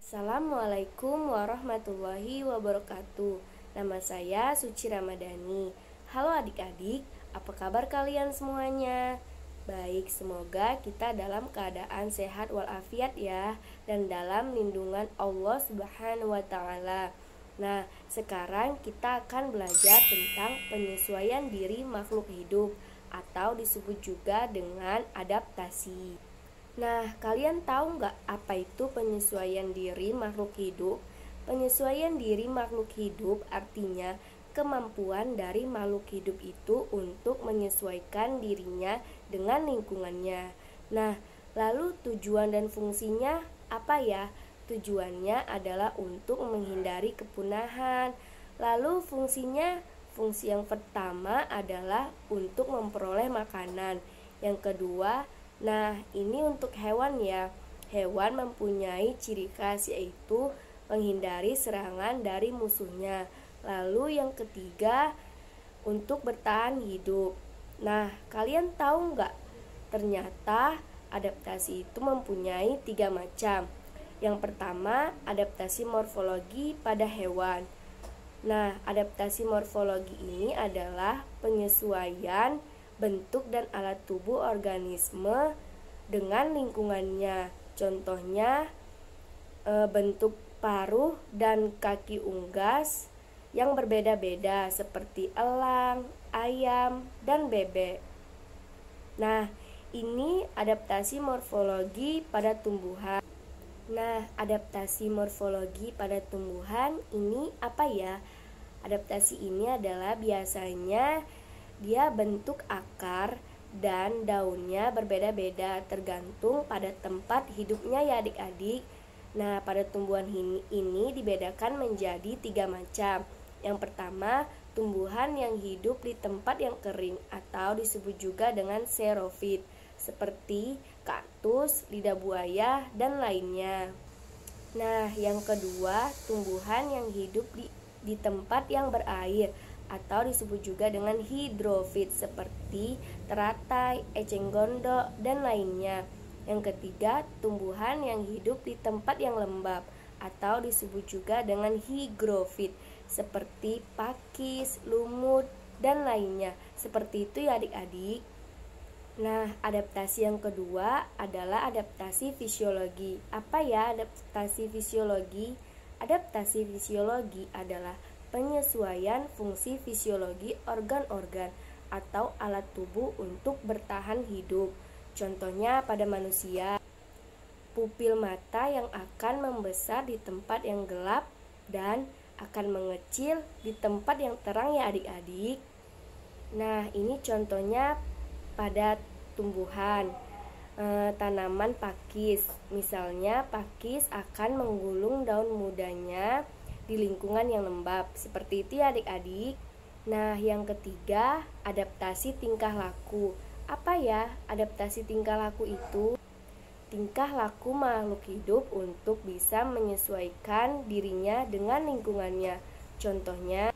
Assalamualaikum warahmatullahi wabarakatuh. Nama saya Suci Ramadhani. Halo adik-adik, apa kabar kalian semuanya? Baik, semoga kita dalam keadaan sehat walafiat ya, dan dalam lindungan Allah Subhanahu wa Ta'ala. Nah, sekarang kita akan belajar tentang penyesuaian diri makhluk hidup, atau disebut juga dengan adaptasi. Nah, kalian tahu nggak apa itu penyesuaian diri makhluk hidup? Penyesuaian diri makhluk hidup artinya kemampuan dari makhluk hidup itu untuk menyesuaikan dirinya dengan lingkungannya. Nah, lalu tujuan dan fungsinya apa ya? Tujuannya adalah untuk menghindari kepunahan. Lalu fungsi yang pertama adalah untuk memperoleh makanan. Yang kedua, nah, ini untuk hewan ya. Hewan mempunyai ciri khas yaitu menghindari serangan dari musuhnya. Lalu yang ketiga, untuk bertahan hidup. Nah, kalian tahu nggak? Ternyata adaptasi itu mempunyai 3 macam. Yang pertama, adaptasi morfologi pada hewan. Nah, adaptasi morfologi ini adalah penyesuaian bentuk dan alat tubuh organisme dengan lingkungannya. Contohnya bentuk paruh dan kaki unggas yang berbeda-beda seperti elang, ayam, dan bebek. Nah, ini adaptasi morfologi pada tumbuhan. Nah, adaptasi morfologi pada tumbuhan ini apa ya? Adaptasi ini adalah biasanya dia bentuk akar dan daunnya berbeda-beda tergantung pada tempat hidupnya ya adik-adik. Nah, pada tumbuhan ini dibedakan menjadi 3 macam. Yang pertama, tumbuhan yang hidup di tempat yang kering atau disebut juga dengan xerofit, seperti kaktus, lidah buaya, dan lainnya. Nah, yang kedua, tumbuhan yang hidup di tempat yang berair atau disebut juga dengan hidrofit seperti teratai, eceng gondok, dan lainnya. Yang ketiga, tumbuhan yang hidup di tempat yang lembab atau disebut juga dengan higrofit seperti pakis, lumut, dan lainnya. Seperti itu ya adik-adik. Nah, adaptasi yang kedua adalah adaptasi fisiologi. Apa ya adaptasi fisiologi? Adaptasi fisiologi adalah penyesuaian fungsi fisiologi organ-organ atau alat tubuh untuk bertahan hidup. Contohnya pada manusia, pupil mata yang akan membesar di tempat yang gelap dan akan mengecil di tempat yang terang ya adik-adik. Nah, ini contohnya pada tumbuhan. Tanaman pakis, misalnya pakis akan menggulung daun mudanya di lingkungan yang lembab. Seperti itu ya adik-adik. Nah, yang ketiga, adaptasi tingkah laku. Apa ya adaptasi tingkah laku itu? Tingkah laku makhluk hidup untuk bisa menyesuaikan dirinya dengan lingkungannya. Contohnya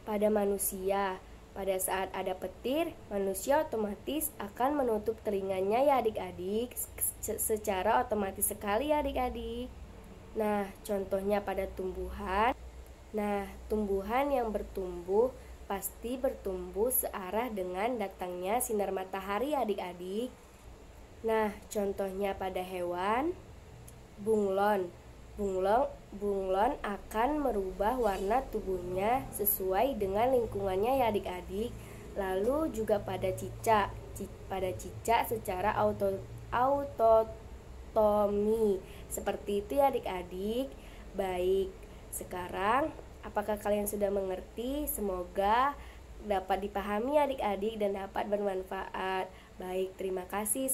pada manusia, pada saat ada petir, manusia otomatis akan menutup telinganya ya adik-adik, secara otomatis sekali ya adik-adik. Nah, contohnya pada tumbuhan. Nah, tumbuhan yang bertumbuh pasti bertumbuh searah dengan datangnya sinar matahari adik-adik. Nah, contohnya pada hewan, bunglon. Bunglon akan merubah warna tubuhnya sesuai dengan lingkungannya ya adik-adik. Lalu juga pada cicak. Pada cicak secara autotomi. Seperti itu ya adik-adik. Baik, sekarang apakah kalian sudah mengerti? Semoga dapat dipahami adik-adik dan dapat bermanfaat. Baik, terima kasih.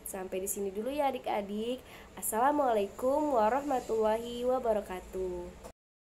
Sampai di sini dulu ya adik-adik. Assalamualaikum warahmatullahi wabarakatuh.